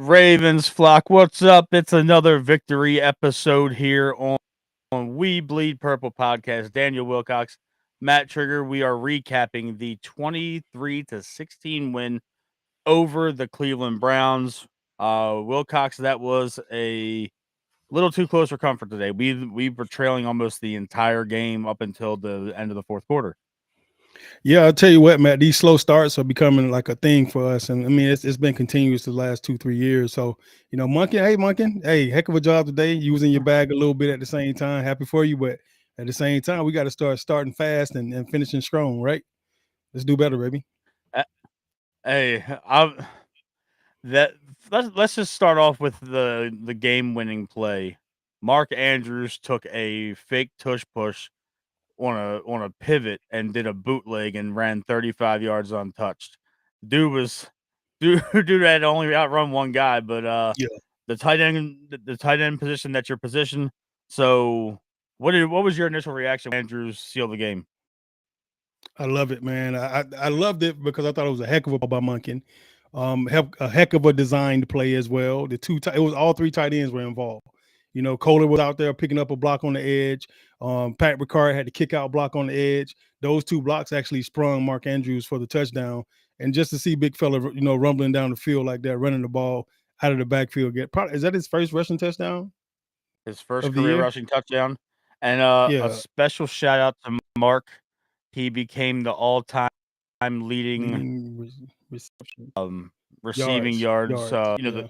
Ravens flock, what's up? It's another victory episode here on We Bleed Purple podcast. Daniel Wilcox, Matt Trigger. We are recapping the 23-16 win over the Cleveland Browns. Wilcox, that was a little too close for comfort today. We were trailing almost the entire game up until the end of the fourth quarter. Yeah, I'll tell you what, Matt, these slow starts are becoming like a thing for us. And I mean, it's been continuous the last 2-3 years. So, Monken, hey, heck of a job today. You was in your bag a little bit at the same time. Happy for you. But at the same time, we got to start starting fast and finishing strong, right? Let's do better, baby. Hey, let's just start off with the game winning play. Mark Andrews took a fake tush push on a pivot and did a bootleg and ran 35 yards untouched. Dude had only outrun one guy, but Yeah. the tight end position, that's your position. So what was your initial reaction when Andrews sealed the game? I love it, man. I loved it because I thought it was a heck of a ball by Monken. A heck of a designed play as well. It was all three tight ends were involved. Kohler was out there picking up a block on the edge. Pat Ricard had to kick out block on the edge. Those two blocks actually sprung Mark Andrews for the touchdown. And just to see big fella, rumbling down the field like that, running the ball out of the backfield, is that his first rushing touchdown? His first Of the career year? rushing touchdown. And a Yeah. special shout out to Mark. He became the all-time leading reception. receiving yards. Yeah.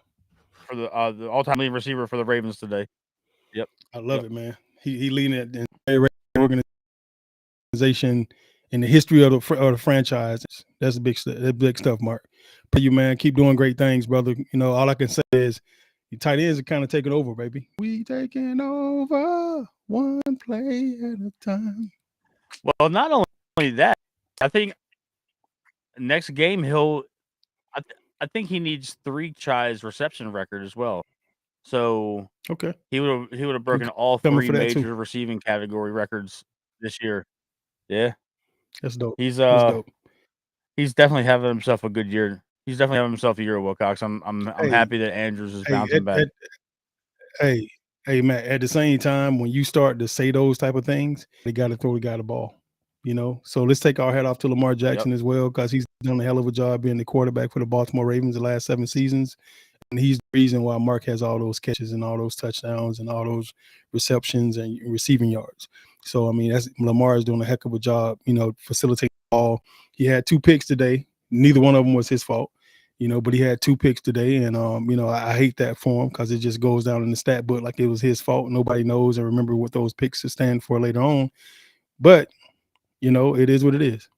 For the all-time leading receiver for the Ravens today. Yep. I love it, man. He leading it in every organization in the history of the franchise. That's big stuff, Mark. Pray you, man. Keep doing great things, brother. All I can say is your tight ends are kind of taking over, baby. We taking over one play at a time. Well, not only that, I think next game I think he needs 3 tries reception record as well. So okay, he would have broken all 3 major receiving category records this year. Yeah, that's dope. He's dope. He's definitely having himself a good year. He's definitely having himself a year, Wilcox. I'm happy that Andrews is bouncing back. Hey, Matt. At the same time, when you start to say those type of things, they got to throw the guy the ball. So let's take our hat off to Lamar Jackson as well, because he's done a hell of a job being the quarterback for the Baltimore Ravens the last 7 seasons. And he's the reason why Mark has all those catches and all those touchdowns and all those receptions and receiving yards. So, I mean, Lamar is doing a heck of a job, facilitating the ball. He had 2 picks today. Neither one of them was his fault, but he had 2 picks today. And, I hate that for him because it just goes down in the stat book like it was his fault. Nobody knows and remember what those picks stand for later on. But, it is what it is.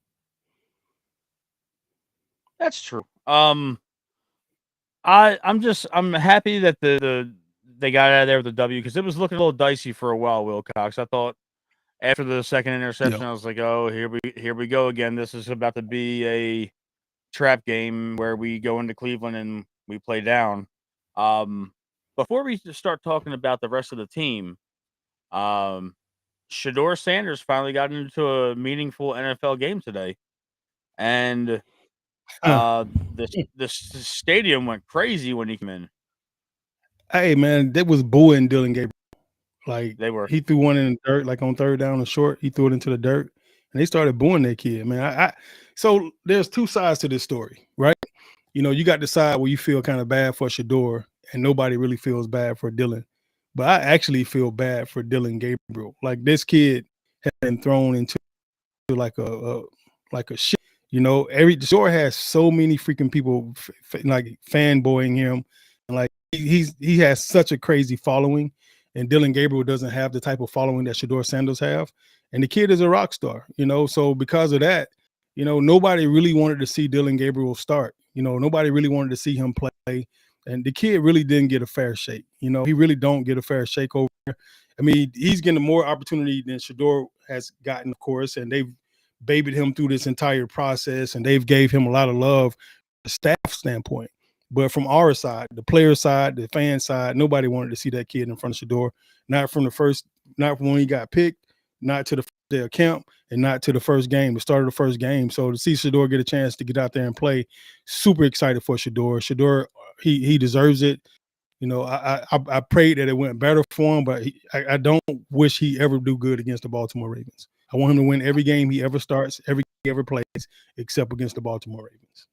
That's true. I'm happy that they got out of there with the W, because it was looking a little dicey for a while, Wilcox. I thought after the second interception, I was like, oh, here we go again. This is about to be a trap game where we go into Cleveland and we play down. Before we start talking about the rest of the team, Shedeur Sanders finally got into a meaningful NFL game today, and the stadium went crazy when he came in. Hey, man, that was booing Dillon Gabriel. Like, they were. He threw one in the dirt, like on third down and short. He threw it into the dirt, and they started booing that kid, man. So there's 2 sides to this story, right? You got the side where you feel kind of bad for Shedeur, and nobody really feels bad for Dillon. But I actually feel bad for Dillon Gabriel. Like, this kid has been thrown into like a shit. Shedeur has so many freaking people like fanboying him, and like he has such a crazy following, and Dillon Gabriel doesn't have the type of following that Shedeur Sanders have, and the kid is a rock star. So because of that, nobody really wanted to see Dillon Gabriel start. Nobody really wanted to see him play, and the kid really didn't get a fair shake. He really don't get a fair shake over there. I mean, he's getting more opportunity than Shedeur has gotten, of course, and they've babied him through this entire process, and they've gave him a lot of love from the staff standpoint. But from our side, the player side, the fan side, nobody wanted to see that kid in front of Shedeur. Not from when he got picked, not to the first day of camp, and not to the first game, the start of the first game. So to see Shedeur get a chance to get out there and play, super excited for Shedeur. Shedeur He deserves it. You know, I prayed that it went better for him, but I don't wish he ever do good against the Baltimore Ravens. I want him to win every game he ever starts, every game he ever plays, except against the Baltimore Ravens.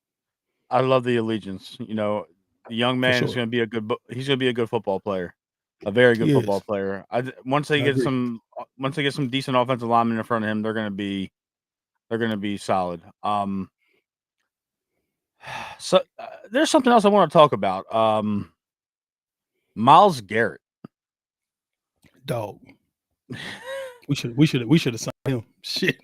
I love the allegiance. You know, the young man is sure. going to be a good. He's going to be a good football player, a very good He football is. player. Once they I get agree. some decent offensive linemen in front of him, they're going to be solid. So there's something else I want to talk about. Myles Garrett. Dog. We should have signed him. Shit.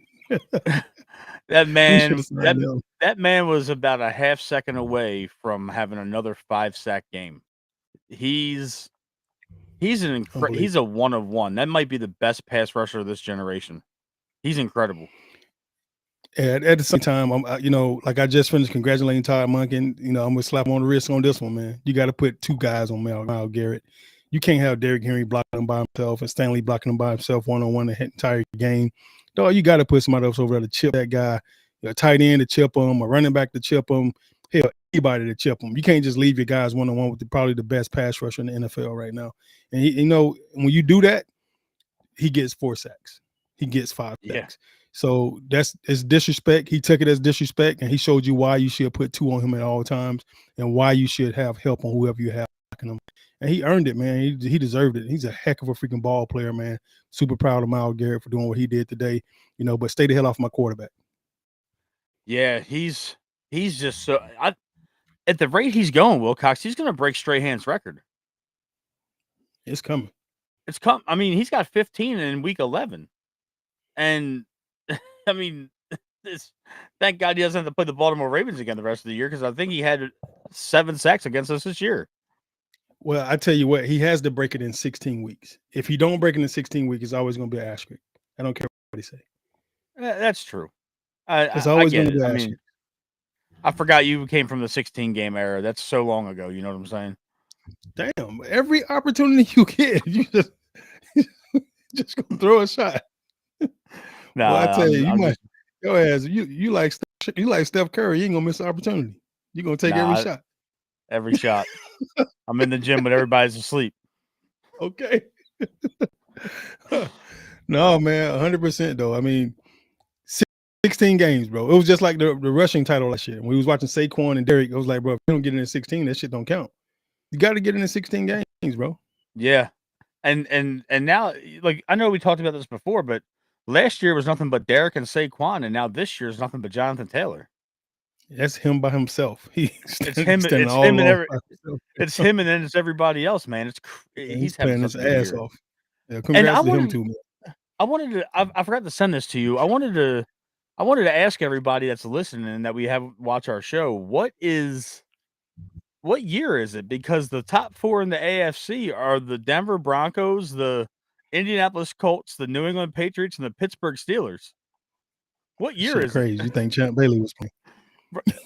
That man, We should have signed him. that man was about a half second away from having another 5-sack game. He's he's a one of one. That might be the best pass rusher of this generation. He's incredible. At the same time, you know, like I just finished congratulating Todd Monken. You know, I'm gonna slap him on the wrist on this one, man. You got to put two guys on Myles Garrett. You can't have Derrick Henry blocking him by himself and Stanley blocking him by himself one-on-one the entire game. Dog, you got to put somebody else over there to chip that guy. A tight end to chip him, a running back to chip him. Hell, anybody to chip him. You can't just leave your guys one-on-one with probably the best pass rusher in the NFL right now. And you know, when you do that, he gets 4 sacks. He gets 5 sacks. So it's disrespect. He took it as disrespect, and he showed you why you should put 2 on him at all times and why you should have help on whoever you have blocking him. And he earned it, man. He deserved it. He's a heck of a freaking ball player, man. Super proud of Myles Garrett for doing what he did today. You know, but stay the hell off my quarterback. Yeah, he's just so. At the rate he's going, Wilcox, he's going to break Strahan's record. It's coming. I mean, he's got 15 in week 11, and I mean, thank God he doesn't have to play the Baltimore Ravens again the rest of the year, because I think he had 7 sacks against us this year. Well, I tell you what, he has to break it in 16 weeks. If he don't break it in 16 weeks, it's always going to be an asterisk. I don't care what he say. That's true. It's always going to be an asterisk. I mean, I forgot you came from the 16 game era. That's so long ago. You know what I'm saying? Damn, every opportunity you get, you just gonna throw a shot. No, well, I tell you, your ass, you like Steph Curry. You ain't gonna miss an opportunity. You're gonna take every shot. Every shot. I'm in the gym, but everybody's asleep. Okay. No, man, 100% though. I mean, 16 games, bro. It was just like the rushing title last year. When we was watching Saquon and Derrick, I was like, bro, if you don't get in 16, that shit don't count. You got to get in 16 games, bro. Yeah. And now, like, I know we talked about this before, but last year was nothing but Derrick and Saquon, and now this year is nothing but Jonathan Taylor. That's him by himself. It's him and then it's everybody else, man. He's playing his ass off. Yeah, congrats to him too, man. I forgot to send this to you. I wanted to ask everybody that's listening and that we have watch our show, what year is it? Because the top 4 in the AFC are the Denver Broncos, the Indianapolis Colts, the New England Patriots, and the Pittsburgh Steelers. What year is crazy? it? You think Champ Bailey was playing?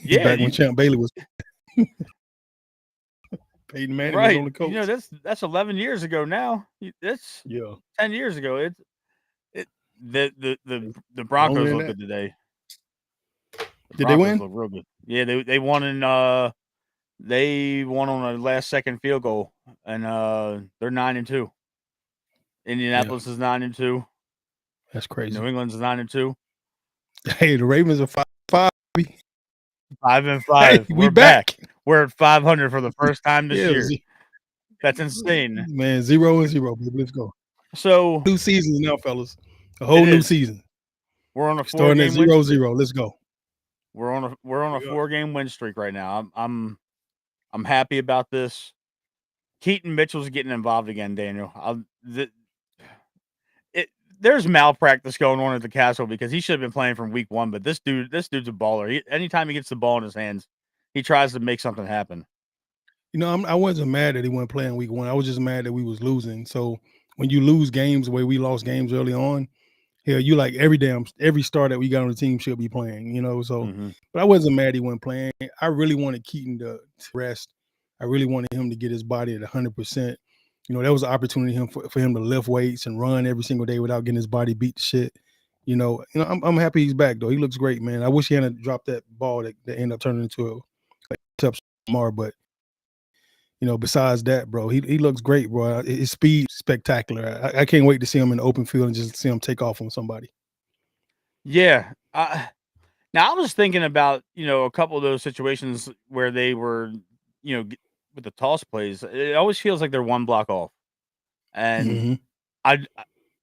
Yeah, back when Champ Bailey was Peyton Manning was on the Colts. You know, that's 11 years ago now. That's 10 years ago. The Broncos look good today. Did they win? Look real good. Yeah, they won they won on a last second field goal, and they're 9-2. Indianapolis is 9-2. That's crazy. New England's 9-2. Hey, the Ravens are 5-5. 5-5. Hey, we back. We're at 500 for the first time this year. That's insane, man. 0-0. Let's go. So new season now, fellas. A whole new season. We're on a starting at 0-0. Let's go. We're on a 4-game win streak right now. I'm happy about this. Keaton Mitchell's getting involved again, Daniel. There's malpractice going on at the Castle because he should have been playing from week 1, but this dude's a baller. Anytime he gets the ball in his hands, he tries to make something happen. You know, I wasn't mad that he wasn't playing week 1. I was just mad that we was losing. So when you lose games the way we lost games early on, hell, you like every star that we got on the team should be playing, you know. So, but I wasn't mad he wasn't playing. I really wanted Keaton to rest. I really wanted him to get his body at 100%. You know, that was an opportunity for him to lift weights and run every single day without getting his body beat to shit. You know, I'm happy he's back though. He looks great, man. I wish he hadn't dropped that ball that ended up turning into a tomorrow, but besides that, bro, he looks great, bro. His speed spectacular. I can't wait to see him in the open field and just see him take off on somebody. Yeah. Now I was thinking about, a couple of those situations where they were, with the toss plays. It always feels like they're one block off. And Mhm.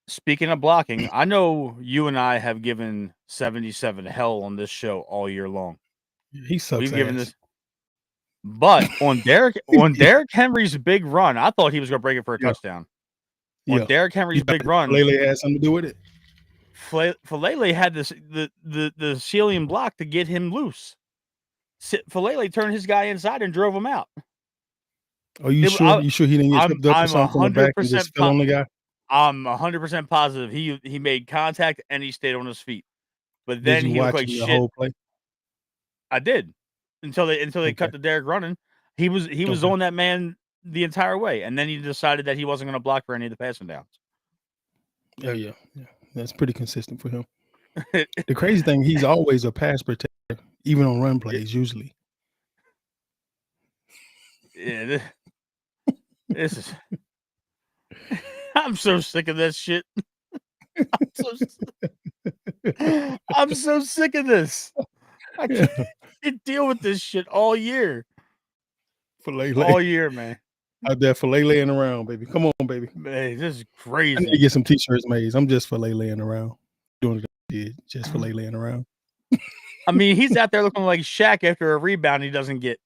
speaking of blocking, I know you and I have given 77 hell on this show all year long. He sucks We've given ass. this, but on Derrick Henry's big run, I thought he was going to break it for a Yeah, touchdown. On yeah. Derrick You Henry's thought big run, Falele had something to do with it? Falele had the ceiling block to get him loose. Falele turned his guy inside and drove him out. Are you sure? You sure he didn't get tripped up or I'm something from the back and just fell on the guy? I'm 100% positive he made contact and he stayed on his feet. But Did then you he looked watch like him the shit. whole play? I did until they Okay. cut the Derrick running. He was Okay. on that man the entire way, and then he decided that he wasn't going to block for any of the passing downs. Yeah. That's pretty consistent for him. The crazy thing, he's always a pass protector, even on run plays. Usually, Yeah, this is. I'm so sick of this shit. I'm so sick of this. I can't deal with this shit all year. Falele. All year, man. Out there Falele around, baby. Come on, baby. Man, this is I need to crazy. get some t-shirts made. I'm just Falele around. Doing what I did, just Falele around. I mean, he's out there looking like Shaq after a rebound he doesn't get.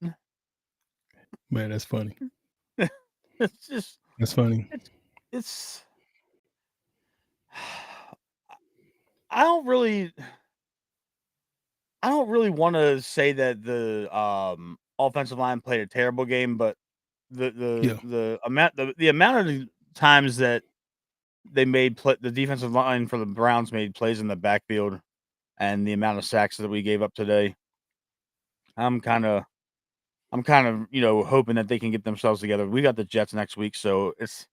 Man, that's funny. It's just. That's funny. It's. I don't really want to say that the offensive line played a terrible game, but the amount of times that they made the defensive line for the Browns made plays in the backfield, and the amount of sacks that we gave up today, I'm kind of hoping that they can get themselves together. We got the Jets next week, so it's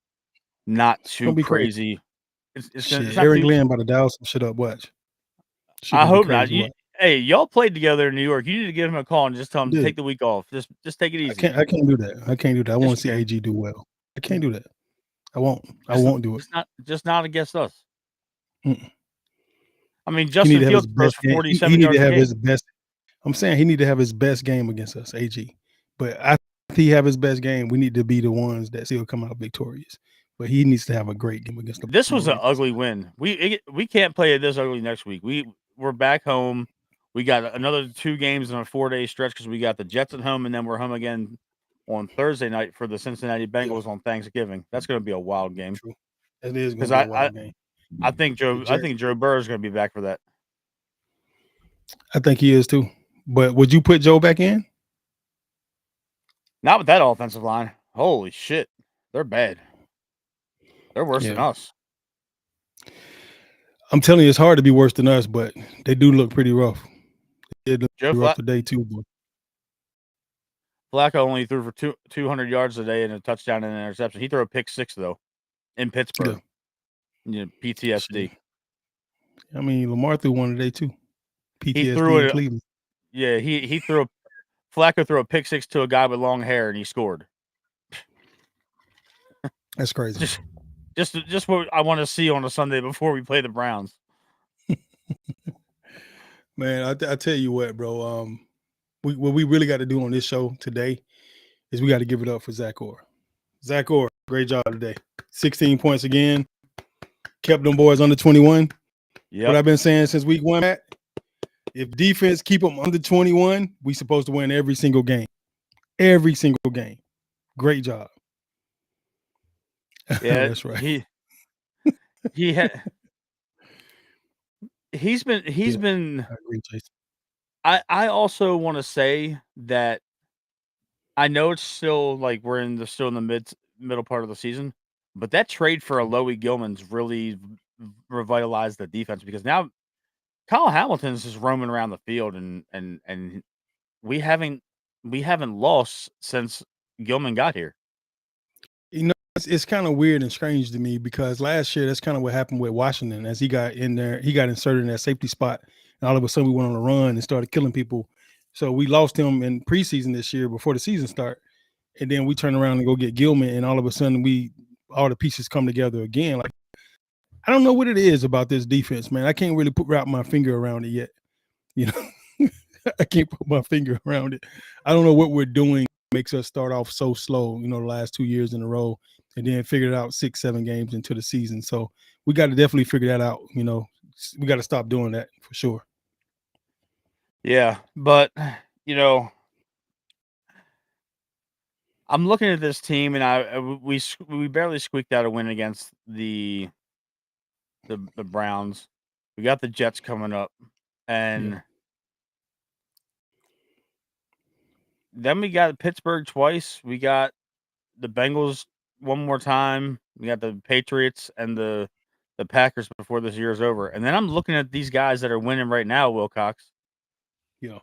not too crazy. It's not Aaron too. Glenn about to dial some shit up. Watch. I hope not. Hey, y'all played together in New York. You need to give him a call and just tell him to take the week off. Just take it easy. I can't do that. I want to see AG do well. I can't do that. I won't do it. Just not against us. Mm-mm. I mean, Justin Fields throws for 47 yards a game. His best. I'm saying he need to have his best game against us, AG. But after he have his best game, we need to be the ones that still come out victorious. But he needs to have a great game against the. This was an ugly win. We can't play it this ugly next week. We're back home. We got another 2 games in a 4-day stretch because we got the Jets at home, and then we're home again on Thursday night for the Cincinnati Bengals on Thanksgiving. That's going to be a wild game. True. It is going to be a wild game. I think Joe Burrow is going to be back for that. I think he is too. But would you put Joe back in? Not with that offensive line. Holy shit. They're bad. They're worse than us. I'm telling you, it's hard to be worse than us, but they do look pretty rough. They look pretty rough today too, boy. Flacco only threw for 200 yards today and a touchdown and an interception. He threw a pick 6 though in Pittsburgh. Yeah. PTSD. I mean, Lamar threw one today too. PTSD in Cleveland. Yeah, he threw Flacco threw a pick 6 to a guy with long hair and he scored. That's crazy. Just what I want to see on a Sunday before we play the Browns. Man, I tell you what, bro. What we really got to do on this show today is we got to give it up for Zach Orr. Zach Orr, great job today. 16 points again. Kept them boys under 21. Yeah. What I've been saying since week 1, Matt, if defense keep them under 21, we supposed to win every single game. Every single game. Great job. Yeah, that's right. He's been. I agree, Jason. I also want to say that I know it's still like we're still in the middle part of the season, but that trade for Alohi Gilman's really revitalized the defense because now Kyle Hamilton's just roaming around the field and we haven't lost since Gilman got here. It's kind of weird and strange to me because last year that's kind of what happened with Washington. As he got in there, he got inserted in that safety spot, and all of a sudden we went on a run and started killing people. So we lost him in preseason this year before the season started. and then we turn around and go get Gilman, and all of a sudden all the pieces come together again. Like, I don't know what it is about this defense, man. I can't really wrap my finger around it yet. You know, I can't put my finger around it. I don't know what we're doing makes us start off so slow, the last 2 years in a row, and then figure it out 6-7 games into the season. So we got to definitely figure that out. We got to stop doing that for sure. Yeah, but I'm looking at this team, and we barely squeaked out a win against the Browns. We got the Jets coming up, and then we got Pittsburgh twice. We got the Bengals one more time. We got the Patriots and the Packers before this year is over. And then I'm looking at these guys that are winning right now, Wilcox. Yeah.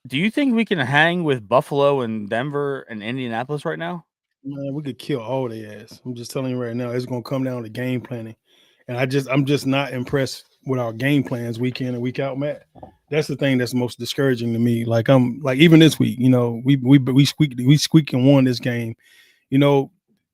Do you think we can hang with Buffalo and Denver and Indianapolis right now? Man, we could kill all their ass. I'm just telling you right now, it's gonna come down to game planning. And I'm just not impressed with our game plans week in and week out, Matt. That's the thing that's most discouraging to me. Like, I'm like, even this week, we squeaked and won this game.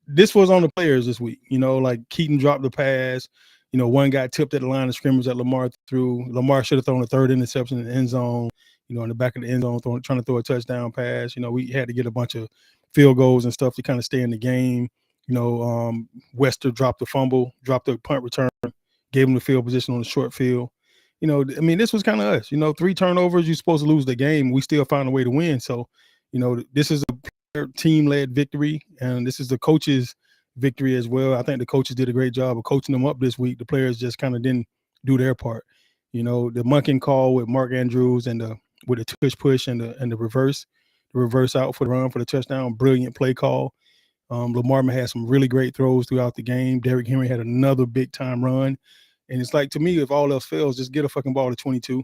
This was on the players this week. Like Keaton dropped the pass. One got tipped at the line of scrimmage that Lamar threw. Lamar should have thrown a third interception in the end zone. In the back of the end zone, trying to throw a touchdown pass. We had to get a bunch of field goals and stuff to kind of stay in the game. Wester dropped the fumble, dropped the punt return, gave him the field position on the short field. This was kind of us. 3 turnovers, you're supposed to lose the game. We still found a way to win. So, this is a team-led victory, and this is the coaches' victory as well. I think the coaches did a great job of coaching them up this week. The players just kind of didn't do their part. The Monken call with Mark Andrews and with the tush push and the reverse out for the run for the touchdown, brilliant play call. Lamar had some really great throws throughout the game. Derrick Henry had another big time run, and it's like, to me, if all else fails, just get a fucking ball to 22.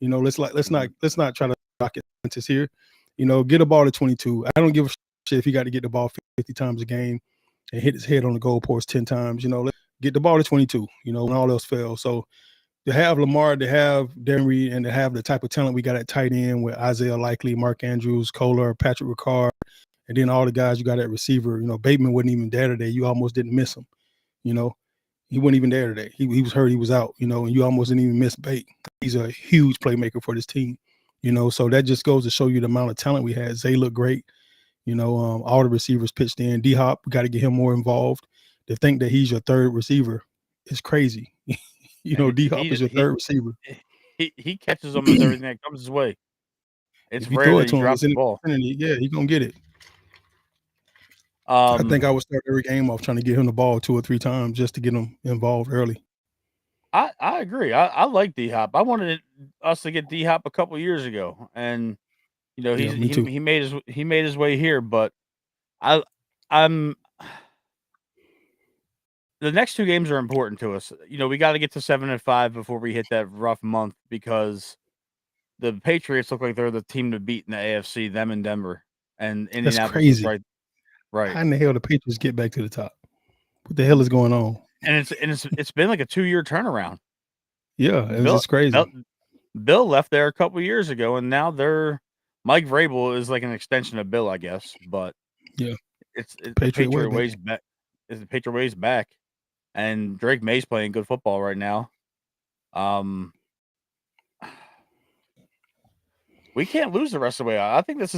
Let's not try to rocket scientists here. Get a ball to 22. I don't give a shit if you got to get the ball 50 times a game and hit his head on the goalpost 10 times. Let's get the ball to 22. When all else fails. So to have Lamar, to have Darren Reed, and to have the type of talent we got at tight end with Isaiah Likely, Mark Andrews, Kohler, Patrick Ricard, and then all the guys you got at receiver. Bateman wasn't even there today. You almost didn't miss him. He wasn't even there today. He was hurt. He was out. And you almost didn't even miss Bate. He's a huge playmaker for this team. So that just goes to show you the amount of talent we had. Zay looked great. All the receivers pitched in. D-Hop, we got to get him more involved. To think that he's your third receiver is crazy. D-Hop is your third receiver. He catches almost everything that comes his way. It's rare that he drops the ball. Yeah, he's going to get it. I think I would start every game off trying to get him the ball 2 or 3 times just to get him involved early. I agree. I like D-Hop. I wanted us to get D-Hop a couple years ago, and he made his way here. But I'm the next 2 games are important to us. We got to get to 7-5 before we hit that rough month, because the Patriots look like they're the team to beat in the AFC. Them and Denver and Indianapolis. That's crazy. Right. How in the hell the Patriots get back to the top? What the hell is going on? And it's been like a 2-year turnaround. Yeah, it's crazy. Bill left there a couple years ago, and now Mike Vrabel is like an extension of Bill, I guess. But yeah, it's Patriot ways back. Is the Patriot ways back, and Drake May's playing good football right now. We can't lose the rest of the way. I think this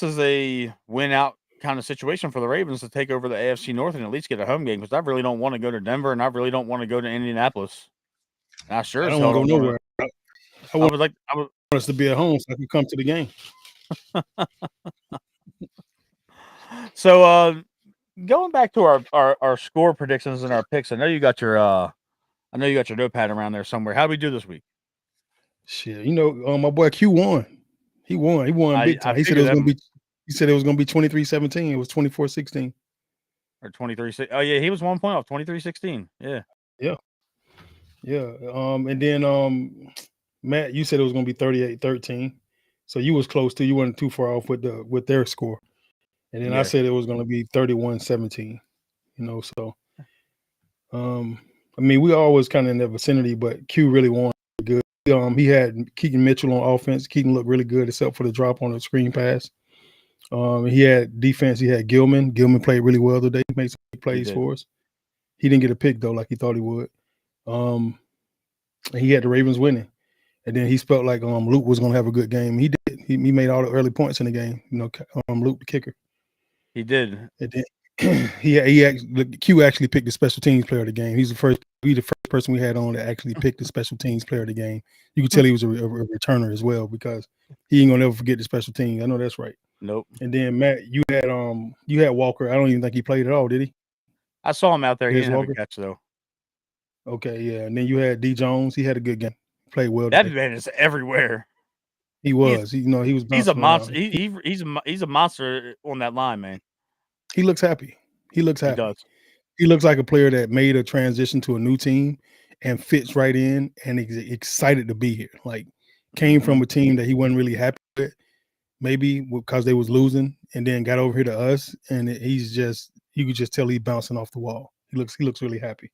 is a win out kind of situation for the Ravens to take over the AFC North and at least get a home game, because I really don't want to go to Denver, and I really don't want to go to Indianapolis. And I don't want to go nowhere. I want us to be at home so I can come to the game. So going back to our score predictions and our picks, I know you got your notepad around there somewhere. How did we do this week? Shit, my boy Q won. He won big time. He said it was gonna be 23-17. It was 24-16. Or 23-6. Oh yeah, he was 1 point off. 23-16. Yeah. And then Matt, you said it was gonna be 38-13. So you was close to. You weren't too far off with their score. And then I said it was gonna be 31-17. So we always kind of in the vicinity, but Q really won good. He had Keaton Mitchell on offense. Keaton looked really good, except for the drop on the screen pass. He had defense. He had Gilman. Gilman played really well today. He made some big plays for us. He didn't get a pick though, like he thought he would. He had the Ravens winning, and then he felt like Luke was gonna have a good game. He did. He made all the early points in the game. You know, Luke the kicker. He did. And then Q actually picked the special teams player of the game. He's the first person we had on that actually picked the special teams player of the game. You could tell he was a returner as well because he ain't gonna never forget the special teams. I know that's right. Nope. And then Matt, you had Walker. I don't even think he played at all, did he? I saw him out there. He didn't have a catch though. Okay, yeah. And then you had D Jones. He had a good game. Played well. That man is everywhere. He was. He was. He's a monster. He's a monster on that line, man. He looks happy. He looks happy. He does. He looks like a player that made a transition to a new team and fits right in and is excited to be here. Like came from a team that he wasn't really happy with, maybe because they was losing, and then got over here to us. And he's just, you could just tell he's bouncing off the wall. He looks really happy.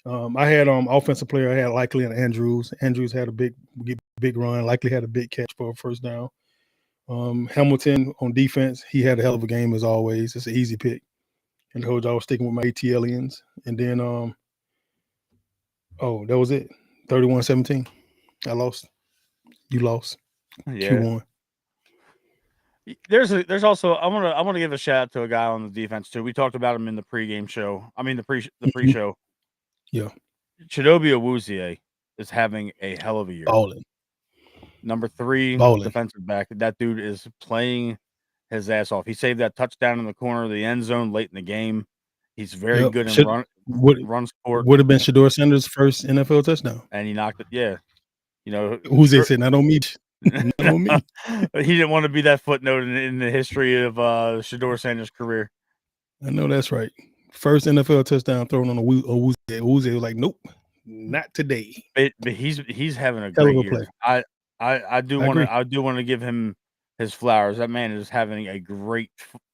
I had offensive player. I had Likely and Andrews. Andrews had a big run. Likely had a big catch for a first down. Hamilton on defense, he had a hell of a game as always. It's an easy pick. And the whole I was sticking with my ATLians. And then that was it. 31-17. I lost. You lost. Yeah. Q1. There's also I want to give a shout out to a guy on the defense too. We talked about him in the pregame show. I mean the pre-show. Yeah. Chidobe Awuzie is having a hell of a year. Balling. Number 3 defensive back. That dude is playing his ass off. He saved that touchdown in the corner of the end zone late in the game. He's very good in run support. Would have been Shedeur Sanders' first NFL touchdown. And he knocked it. Yeah. You know, who's they said, not on me. Not on me. He didn't want to be that footnote in the history of Shedeur Sanders' career. I know that's right. First NFL touchdown thrown on Awuzie. Awuzie was like, nope, not today. But he's having a great year. I do want to give him his flowers. That man is having a great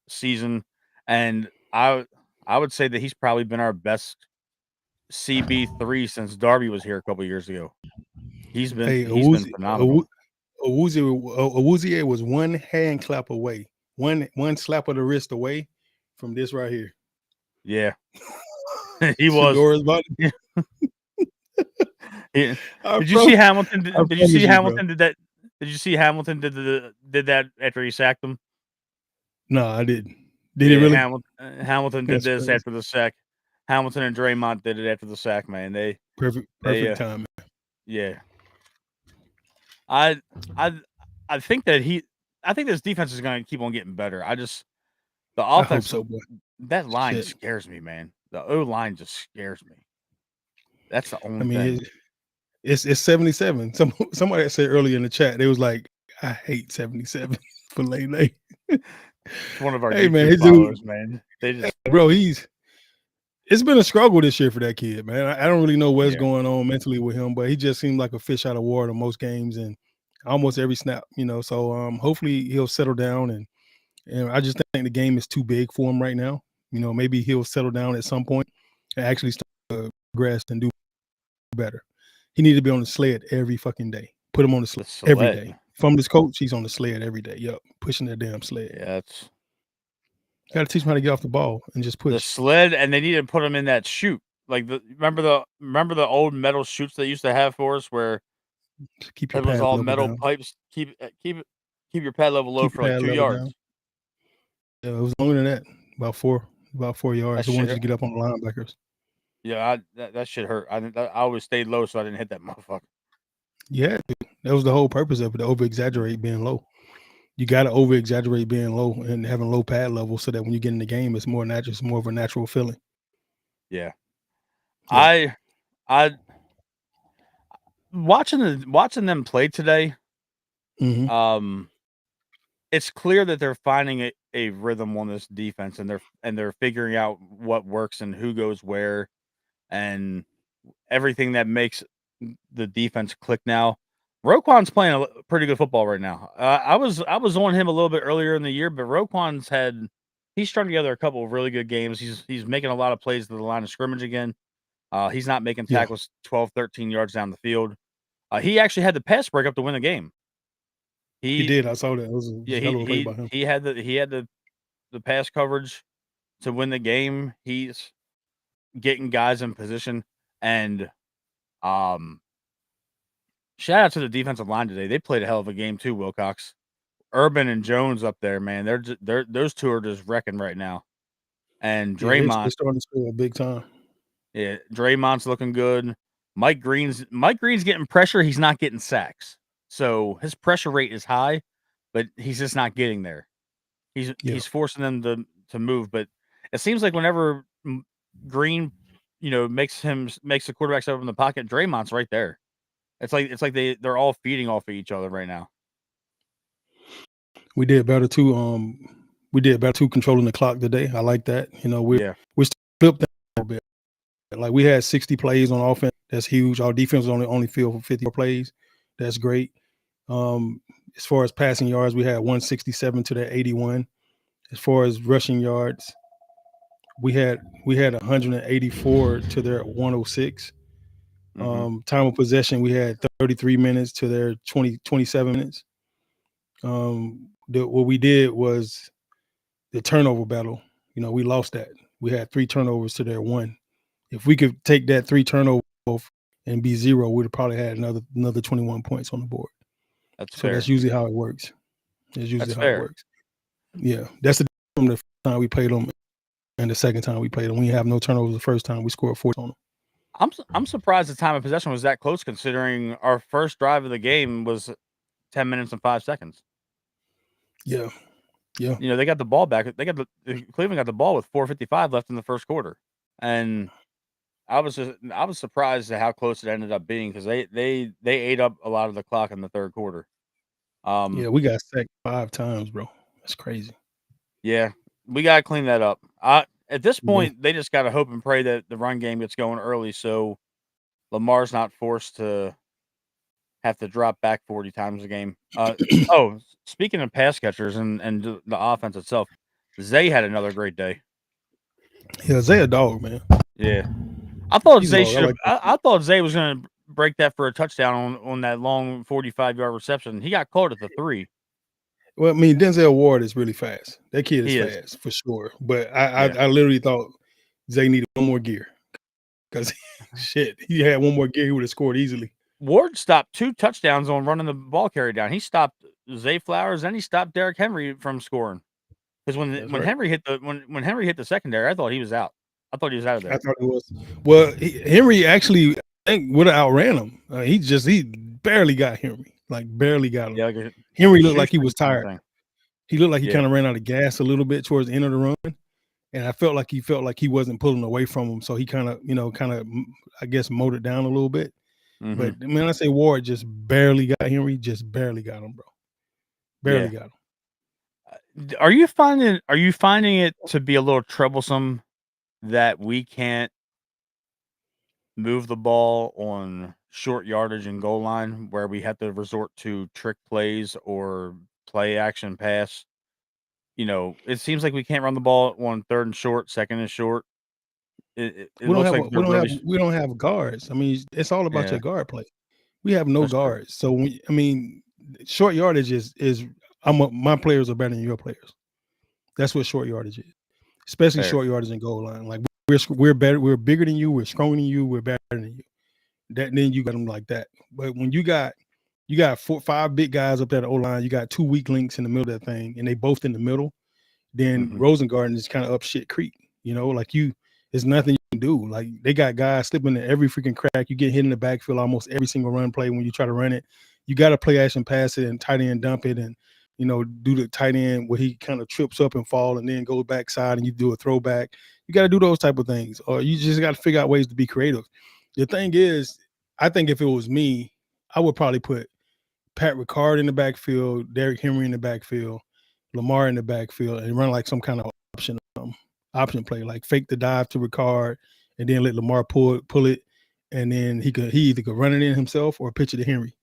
season, and I would say that he's probably been our best CB3 since Darby was here a couple years ago. He's been phenomenal. Awuzie was one hand clap away, one slap of the wrist away from this right here. Yeah, he was. Did you see Hamilton? Did you see Hamilton did that? Did you see Hamilton did that after he sacked him? No, I didn't. Did he really? Hamilton did this after the sack. Hamilton and Draymond did it after the sack, man. Perfect time. Yeah. I think that I think this defense is going to keep on getting better. The offense, that line scares me, man. The O line just scares me. That's the only thing. It's 77. Somebody said earlier in the chat, they was like, I hate 77 for Lele. It's one of our followers, man. Bro, it's been a struggle this year for that kid, man. I don't really know what's going on mentally with him, but he just seemed like a fish out of water in most games and almost every snap, you know. So hopefully he'll settle down, and I just think the game is too big for him right now. You know, maybe he'll settle down at some point and actually start to progress and do better. He needs to be on the sled every fucking day. Put him on the sled every day. From this coach, he's on the sled every day. Yep, pushing that damn sled. Yeah, that's got to teach him how to get off the ball and just push the sled, and they need to put him in that chute. Like remember the old metal chutes they used to have for us, where keep your it was all metal down. Pipes. Keep your pad level low for like 2 yards. Down. Yeah, it was longer than that. About 4 yards. I wanted you to get up on the linebackers. Yeah, that shit hurt. I always stayed low so I didn't hit that motherfucker. Yeah, that was the whole purpose of it, to over-exaggerate being low. You got to over-exaggerate being low and having low pad level so that when you get in the game, it's more natural. It's more of a natural feeling. Yeah. I watching them play today. Mm-hmm. It's clear that they're finding a rhythm on this defense, and they're figuring out what works and who goes where, and everything that makes the defense click now. Roquan's playing a pretty good football right now. I was on him a little bit earlier in the year, but he's strung together a couple of really good games. He's making a lot of plays to the line of scrimmage again. He's not making tackles 12, 13 yards down the field. He actually had the pass breakup to win the game. He did. I saw that. It was a Yeah, hell of a play by him. he had the pass coverage to win the game. He's getting guys in position, and shout out to the defensive line today. They played a hell of a game too, Wilcox. Urban and Jones up there, man. They're those two are just wrecking right now. And Draymond, they're starting to score big time. yeah, Draymond's looking good. Mike Green's getting pressure. He's not getting sacks, so his pressure rate is high, but he's just not getting there. He's forcing them to move, but it seems like whenever Green, makes the quarterback step up in the pocket, Draymond's right there. It's like they're all feeding off of each other right now. We did better too. We did better too controlling the clock today. I like that. We're still flipped that a little bit. Like we had 60 plays on offense. That's huge. Our defense was only field for 54 plays. That's great. As far as passing yards, we had 167 to their 81. As far as rushing yards, we had 184 to their 106. Time of possession, we had 33 minutes to their 27 minutes. What we did was the turnover battle. We lost that. We had 3 turnovers to their 1. If we could take that 3 turnovers and be 0, we'd have probably had another 21 points on the board. That's fair. That's usually how it works. It works. Yeah, that's the from the first time we played them and the second time we played them. We have no turnovers the first time. We scored 4 on them. I'm surprised the time of possession was that close, considering our first drive of the game was 10 minutes and 5 seconds. Yeah. They got the ball back. Cleveland got the ball with 4:55 left in the first quarter, and I was surprised at how close it ended up being because they ate up a lot of the clock in the third quarter. We got sacked 5 times, bro. That's crazy. Yeah, we gotta clean that up. At this point, they just gotta hope and pray that the run game gets going early, so Lamar's not forced to have to drop back 40 times a game. Speaking of pass catchers and the offense itself, Zay had another great day. Yeah, Zay a dog, man. Yeah, I thought Zay should. I thought Zay was going to break that for a touchdown on that long 45-yard reception. He got caught at the 3. Well, I mean, Denzel Ward is really fast. That kid is fast for sure. But I literally thought Zay needed one more gear because he had one more gear, he would have scored easily. Ward stopped 2 touchdowns on running the ball carry down. He stopped Zay Flowers and he stopped Derrick Henry from scoring. Because when Henry hit the secondary, I thought he was out. I thought he was out of there. I thought he was. Well, Henry actually, I think, would have outran him. He barely got Henry. Like barely got him. Yeah, Henry looked like he was tired. He looked like he kind of ran out of gas a little bit towards the end of the run. And I felt like he wasn't pulling away from him. So he kind of, I guess, mowed it down a little bit. Mm-hmm. But when I say Ward just barely got Henry, just barely got him, bro. Barely got him. Are you finding it to be a little troublesome that we can't move the ball on short yardage and goal line where we have to resort to trick plays or play action pass? It seems like we can't run the ball on 3rd and short, 2nd and short. We don't have guards. I mean, it's all about your guard play. We have no guards. True. So short yardage is my players are better than your players. That's what short yardage is, especially short yardage and goal line. Like we're better, we're bigger than you, we're stronger than you, we're better than you. Then you got them like that. But when you got 4-5 big guys up there at the O line, you got 2 weak links in the middle of that thing, and they both in the middle. Then Rosengarten is kind of up shit creek. There's nothing you can do. Like they got guys slipping in every freaking crack. You get hit in the backfield almost every single run play when you try to run it. You got to play action pass it and tight end dump it and do the tight end where he kind of trips up and fall and then goes backside and you do a throwback. You got to do those type of things, or you just got to figure out ways to be creative. The thing is, I think if it was me, I would probably put Pat Ricard in the backfield, Derrick Henry in the backfield, Lamar in the backfield, and run like some kind of option play, like fake the dive to Ricard and then let Lamar pull it, and then he either could run it in himself or pitch it to Henry.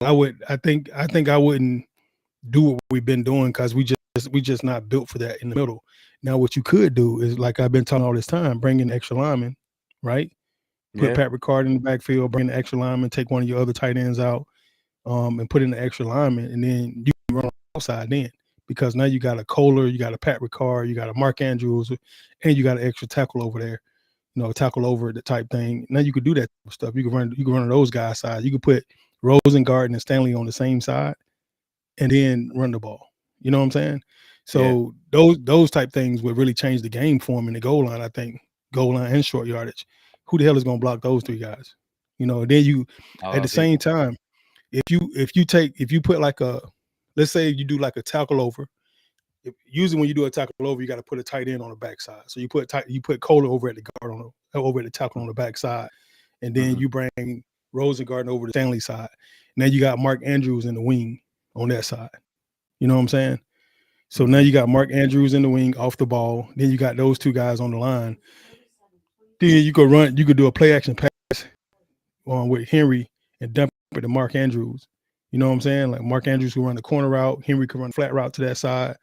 I think I wouldn't do what we've been doing because we just not built for that in the middle. Now what you could do is, like I've been talking all this time, bring in extra linemen, right? Put Pat Ricard in the backfield, bring the extra lineman, take one of your other tight ends out, and put in the extra lineman, and then you can run outside then, because now you got a Kohler, you got a Pat Ricard, you got a Mark Andrews, and you got an extra tackle over there, tackle over the type thing. Now you could do that stuff. You can run those guys' side. You could put Rosengarten and Stanley on the same side, and then run the ball. You know what I'm saying? So those type things would really change the game for him in the goal line. I think goal line and short yardage. Who the hell is going to block those three guys? Then you at the same time, if you put like let's say you do like a tackle over. Usually when you do a tackle over, you got to put a tight end on the backside. So you put Kohler over at the guard over at the tackle on the backside, and then you bring Rosengarten over the Stanley side. And then you got Mark Andrews in the wing on that side. You know what I'm saying? So now you got Mark Andrews in the wing off the ball. Then you got those two guys on the line. Then you could do a play action pass with Henry and dump it to Mark Andrews. You know what I'm saying? Like Mark Andrews could run the corner route. Henry could run flat route to that side.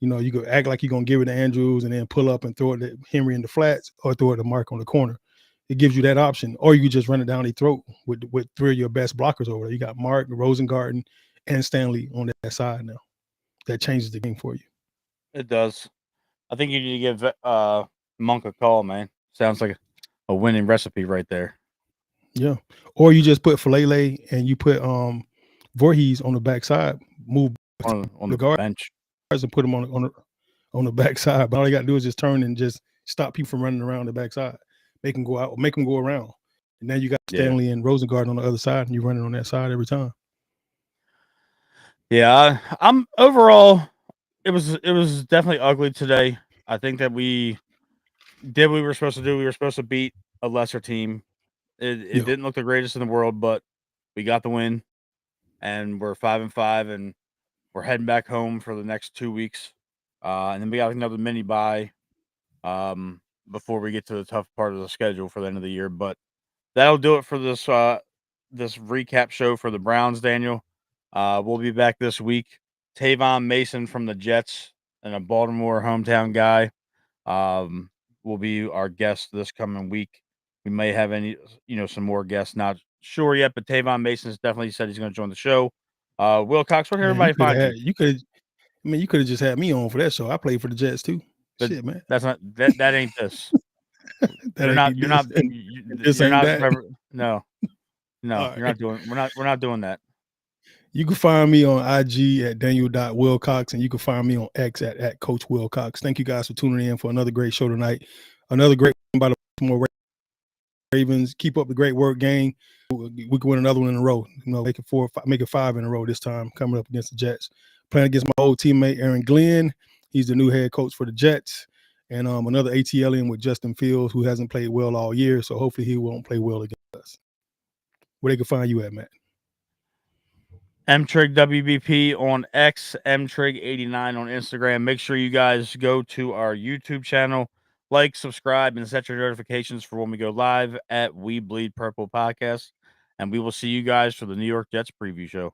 You could act like you're going to give it to Andrews and then pull up and throw it to Henry in the flats, or throw it to Mark on the corner. It gives you that option. Or you could just run it down their throat with three of your best blockers over there. You got Mark, Rosengarten, and Stanley on that side now. That changes the game for you. It does. I think you need to give Monk a call, man. Sounds like a winning recipe right there. Yeah. Or you just put Falele and you put Voorhees on the backside, move on the guard bench, and put them on the backside. But all you got to do is just turn and just stop people from running around the backside. Make them go out, make them go around. And then you got Stanley and Rosengarten on the other side, and you're running on that side every time. Yeah, I'm overall. It was definitely ugly today. I think that we did what we were supposed to do. We were supposed to beat a lesser team. It didn't look the greatest in the world, but we got the win, and we're 5-5, and we're heading back home for the next 2 weeks, and then we got another mini bye before we get to the tough part of the schedule for the end of the year. But that'll do it for this this recap show for the Browns, Daniel. We'll be back this week. Tavon Mason from the Jets and a Baltimore hometown guy will be our guest this coming week. We may have some more guests, not sure yet, but Tavon Mason's definitely said he's going to join the show. Will Cox, where can everybody find you? You could have just had me on for that show. I played for the Jets too. Shit, man. That's not that ain't this. You're not Trevor. No, right. You're not doing. We're not doing that. You can find me on IG at Daniel.Wilcox, and you can find me on X at Coach Wilcox. Thank you guys for tuning in for another great show tonight. Another great one by the Baltimore Ravens. Keep up the great work, gang. We can win another one in a row. Make it 5 in a row this time, coming up against the Jets. Playing against my old teammate Aaron Glenn. He's the new head coach for the Jets. And another ATLian with Justin Fields, who hasn't played well all year. So hopefully he won't play well against us. Where they can find you at, Matt? Mtrig WBP on X, Mtrig89 on Instagram. Make sure you guys go to our YouTube channel, like, subscribe, and set your notifications for when we go live at We Bleed Purple Podcast. And we will see you guys for the New York Jets preview show.